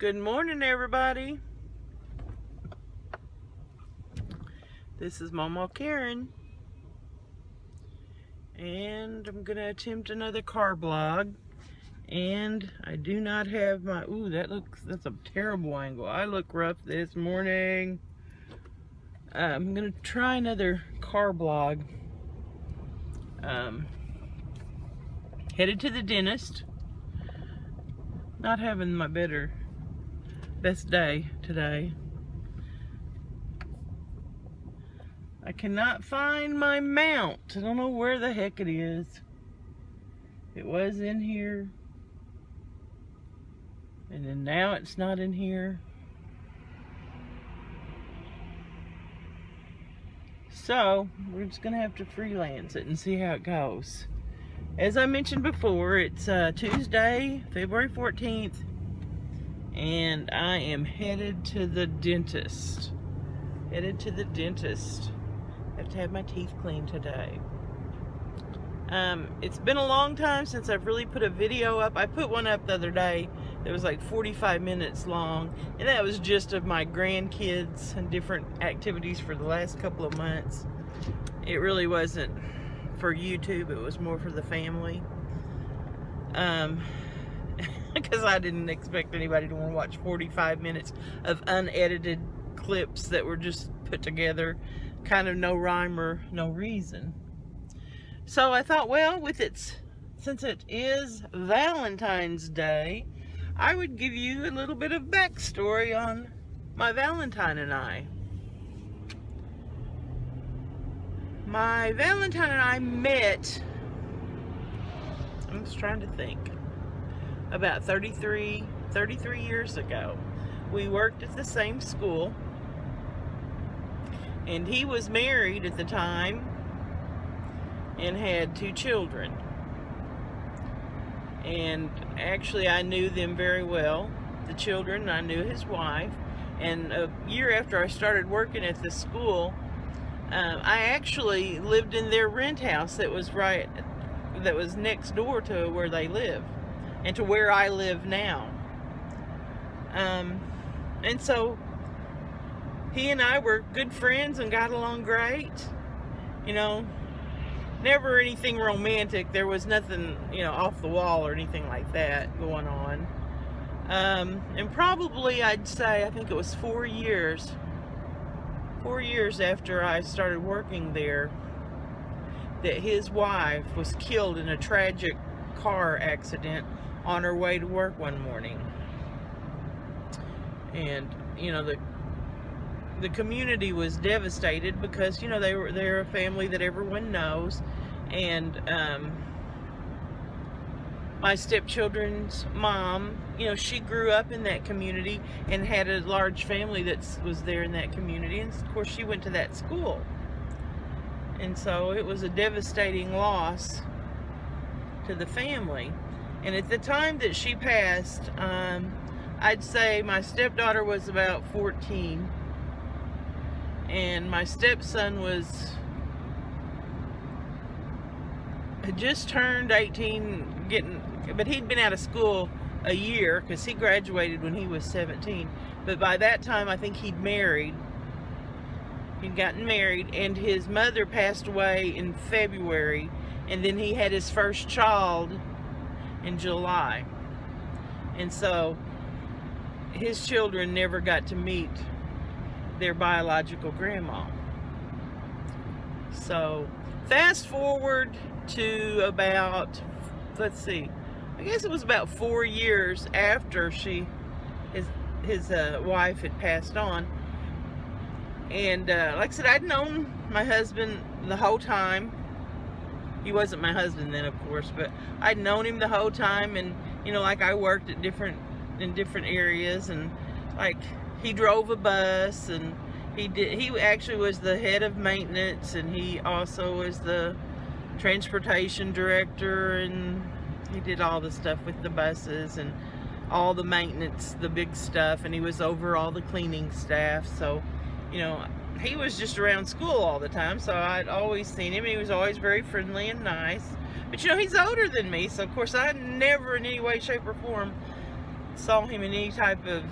Good morning, everybody. This is Mama Karen, and I'm gonna attempt another car vlog. And I do not have my, that's a terrible angle. I look rough this morning. I'm gonna try another car vlog. Headed to the dentist. Not having my best day today. I cannot find my mount. I don't know where the heck it is. It was in here. And then now it's not in here. So we're just gonna have to freelance it and see how it goes. As I mentioned before, it's Tuesday, February 14th, and I am headed to the dentist. Have to have my teeth cleaned today. It's been a long time since I've really put a video up. I put one up the other day that was like 45 minutes long, and that was just of my grandkids and different activities for the last couple of months. It really wasn't for YouTube, it was more for the family. Because I didn't expect anybody to want to watch 45 minutes of unedited clips that were just put together, kind of no rhyme or no reason. So I thought, well, since it is Valentine's Day, I would give you a little bit of backstory on my Valentine and I. My Valentine and I met, I'm just trying to think, about 33 years ago. We worked at the same school, and he was married at the time and had 2 children. And actually I knew them very well, the children. I knew his wife. And a year after I started working at the school, I actually lived in their rent house that was next door to where they live and to where I live now. And so he and I were good friends and got along great. You know, never anything romantic. There was nothing, off the wall or anything like that going on. And probably I'd say, I think it was 4 years after I started working there, that his wife was killed in a tragic car accident on her way to work one morning. And the community was devastated because they're a family that everyone knows. And my stepchildren's mom, she grew up in that community and had a large family that was there in that community, and of course she went to that school. And so it was a devastating loss to the family. And at the time that she passed, I'd say my stepdaughter was about 14, and my stepson had just turned 18, but he'd been out of school a year because he graduated when he was 17. But by that time, I think he'd gotten married, and his mother passed away in February, and then he had his first child in July. And so his children never got to meet their biological grandma. So fast forward to about, I guess it was about 4 years after his wife had passed on. And like I said, I'd known my husband the whole time. He wasn't my husband then, of course, but I'd known him the whole time. And like I worked in different areas, and like he drove a bus, and he actually was the head of maintenance, and he also was the transportation director, and he did all the stuff with the buses and all the maintenance, the big stuff, and he was over all the cleaning staff. So he was just around school all the time, so I'd always seen him. He was always very friendly and nice. But he's older than me, so of course I never in any way, shape, or form saw him in any type of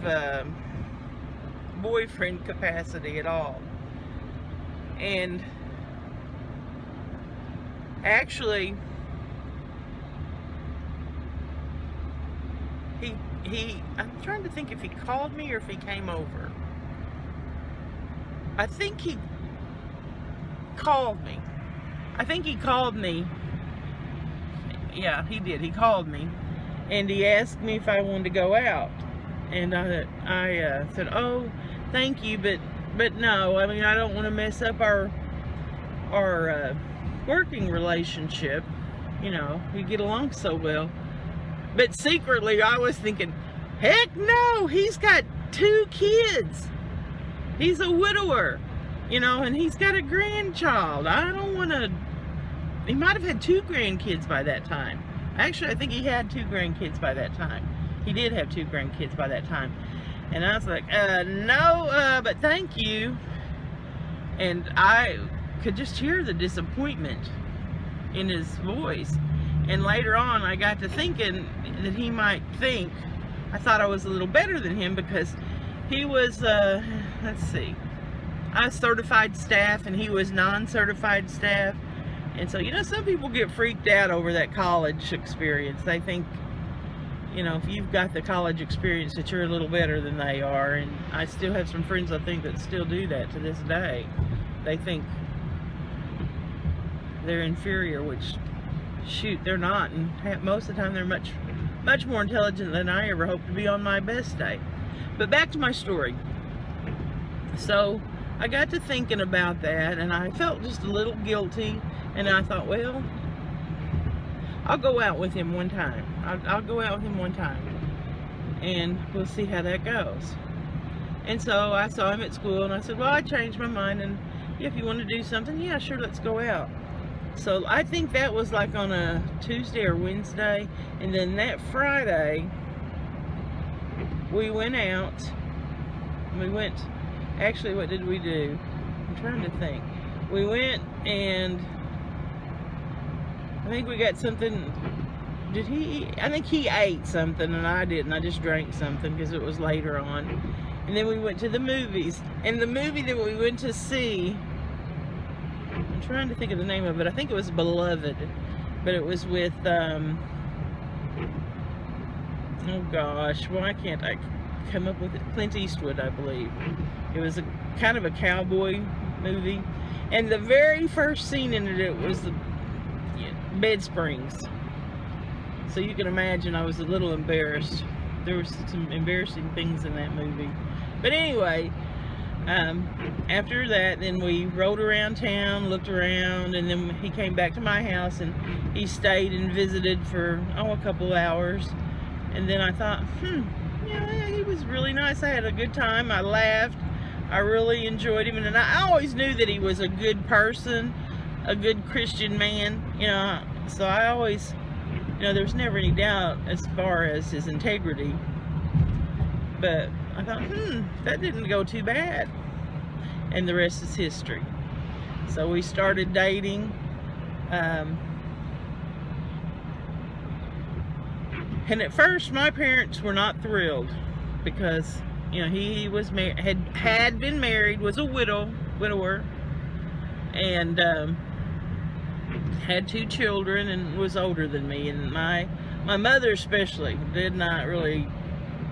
boyfriend capacity at all. And actually, I'm trying to think if he called me or if he came over. I think he called me. Yeah, he did. He called me, and he asked me if I wanted to go out, and I said, "Oh, thank you, but no. I mean, I don't want to mess up our working relationship. You know, we get along so well." But secretly, I was thinking, heck no, he's got 2 kids. He's a widower, you know, and he's got a grandchild. I don't want to... He might have had 2 grandkids by that time. Actually, I think he had 2 grandkids by that time. He did have 2 grandkids by that time. And I was like, no, but thank you. And I could just hear the disappointment in his voice. And later on, I got to thinking that he might think I thought I was a little better than him, because he was, let's see, I was certified staff and he was non-certified staff. And so, you know, some people get freaked out over that college experience. They think, you know, if you've got the college experience, that you're a little better than they are. And I still have some friends, I think, that still do that to this day. They think they're inferior, which, shoot, they're not. And most of the time, they're much more intelligent than I ever hoped to be on my best day. But back to my story. So I got to thinking about that, and I felt just a little guilty. And I thought, well, I'll go out with him one time. I'll go out with him one time, and we'll see how that goes. And so I saw him at school, and I said, well, I changed my mind, and if you want to do something, yeah, sure, let's go out. So I think that was like on a Tuesday or Wednesday. And then that Friday, we went out. Actually, what did we do? I'm trying to think. We went, and I think we got something. Did he eat? I think he ate something and I didn't. I just drank something because it was later on. And then we went to the movies. And the movie that we went to see, I'm trying to think of the name of it. I think it was Beloved. But it was with, oh gosh, why can't I come up with it? Clint Eastwood, I believe. It was a kind of a cowboy movie. And the very first scene in it was the bed springs. So you can imagine I was a little embarrassed. There was some embarrassing things in that movie. But anyway, after that, then we rode around town, looked around, and then he came back to my house, and he stayed and visited for, a couple hours. And then I thought, yeah, he was really nice. I had a good time. I laughed. I really enjoyed him. And I always knew that he was a good person, a good Christian man, so I always, there's never any doubt as far as his integrity. But I thought, that didn't go too bad. And the rest is history. So we started dating. And at first, my parents were not thrilled because, he was had been married, was a widower, and had 2 children, and was older than me. And my mother especially did not really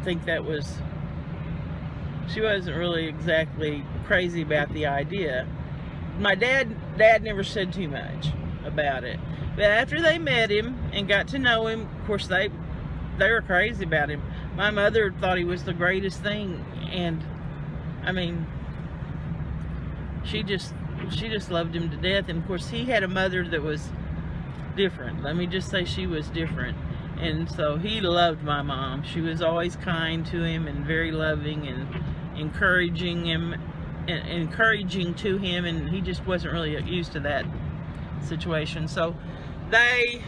think that was. She wasn't really exactly crazy about the idea. My dad never said too much about it. But after they met him and got to know him, of course they were crazy about him. My mother thought he was the greatest thing, and I mean, she just loved him to death. And of course he had a mother that was different. Let me just say she was different. And so he loved my mom. She was always kind to him and very loving and encouraging to him, and he just wasn't really used to that situation. So they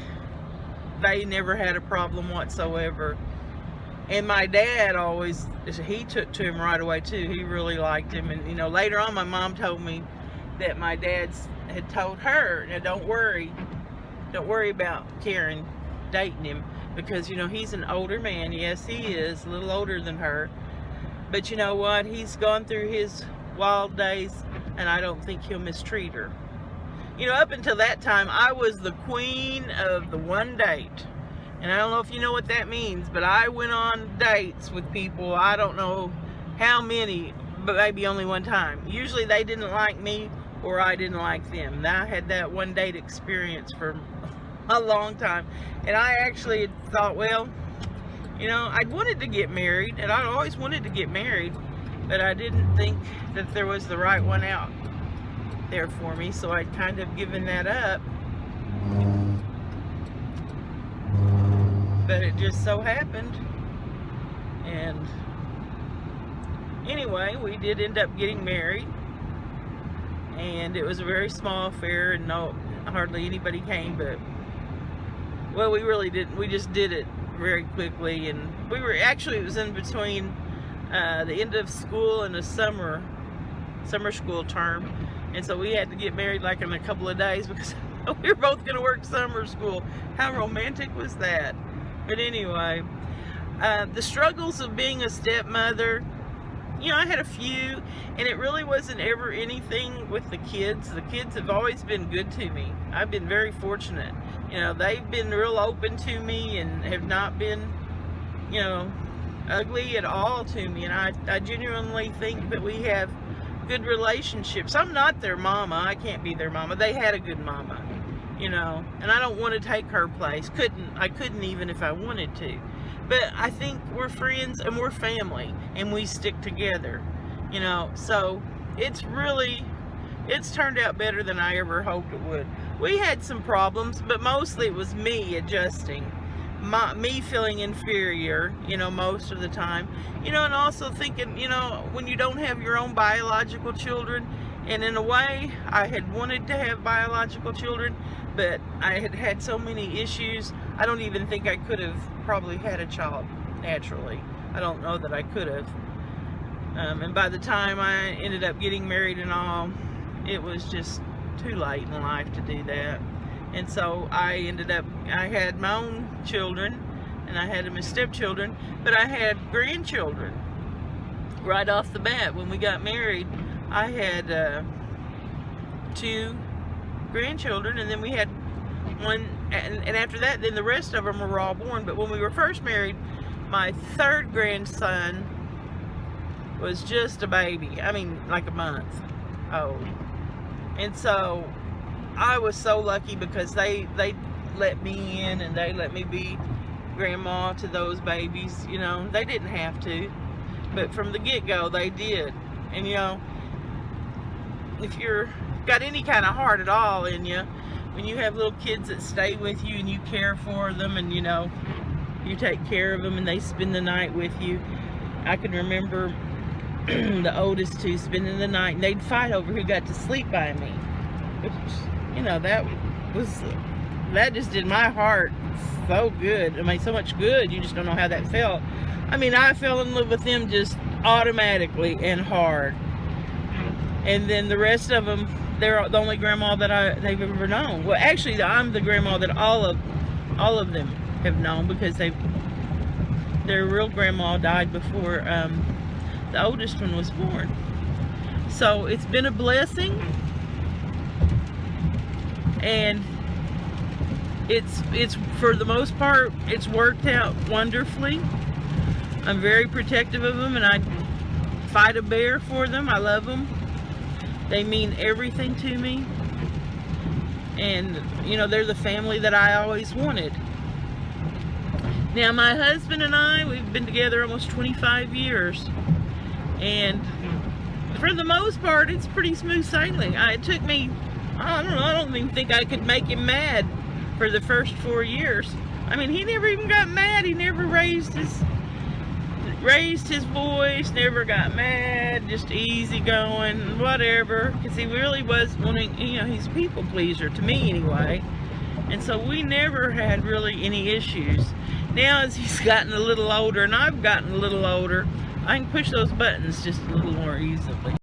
never had a problem whatsoever. And my dad he took to him right away too. He really liked him. And later on my mom told me that my dad had told her, now don't worry about Karen dating him. because, you know, he's an older man. Yes, he is a little older than her. But you know what? He's gone through his wild days, and I don't think he'll mistreat her. You know, up until that time, I was the queen of the one date. And I don't know if you know what that means, but I went on dates with people, I don't know how many, but maybe only one time. Usually they didn't like me, or I didn't like them. Now I had that one date experience for a long time. And I actually thought, well, you know, I wanted to get married, and I always wanted to get married, but I didn't think that there was the right one out there for me, so I'd kind of given that up. But it just so happened, and anyway, we did end up getting married, and it was a very small affair, and hardly anybody came, but, well, we really didn't, we just did it very quickly. And we were actually, it was in between the end of school and the summer school term, and so we had to get married like in a couple of days because we were both going to work summer school. How romantic was that? But anyway, the struggles of being a stepmother, you know, I had a few, and it really wasn't ever anything with the kids. The kids have always been good to me. I've been very fortunate. You know, they've been real open to me and have not been, you know, ugly at all to me. And I genuinely think that we have good relationships. I'm not their mama. I can't be their mama. They had a good mama, you know, and I don't want to take her place. I couldn't even if I wanted to. But I think we're friends and we're family, and we stick together, you know. So it's turned out better than I ever hoped it would. We had some problems, but mostly it was me adjusting, me feeling inferior, you know, most of the time, you know, and also thinking, you know, when you don't have your own biological children, and in a way, I had wanted to have biological children, but I had had so many issues, I don't even think I could have probably had a child naturally. I don't know that I could have. And by the time I ended up getting married and all, it was just too late in life to do that. And so I had my own children, and I had them as stepchildren, but I had grandchildren right off the bat. When we got married, I had 2 grandchildren, and then we had one, and after that, then the rest of them were all born. But when we were first married, my 3rd grandson was just a baby. I mean, like a month old. And so I was so lucky because they let me in, and they let me be grandma to those babies. You know, they didn't have to, but from the get-go they did. And you know, if you're got any kind of heart at all in you, when you have little kids that stay with you and you care for them, and you know, you take care of them and they spend the night with you. I can remember the oldest 2 spending the night, and they'd fight over who got to sleep by me, which, you know, that just did my heart so good. I mean, so much good, you just don't know how that felt. I mean, I fell in love with them just automatically and hard. And then the rest of them, they're the only grandma that they've ever known. Well, actually, I'm the grandma that all of them have known, because their real grandma died before the oldest one was born. So it's been a blessing, and it's for the most part, it's worked out wonderfully. I'm very protective of them, and I fight a bear for them. I love them. They mean everything to me, and you know, they're the family that I always wanted. Now, my husband and I, we've been together almost 25 years, and for the most part, it's pretty smooth sailing. It took me, I don't know, I don't even think I could make him mad for the first 4 years. I mean, he never even got mad. He never raised his voice, never got mad, just easy going, whatever, because he really was wanting, you know, he's a people pleaser, to me anyway. And so we never had really any issues. Now, as he's gotten a little older, and I've gotten a little older, I can push those buttons just a little more easily.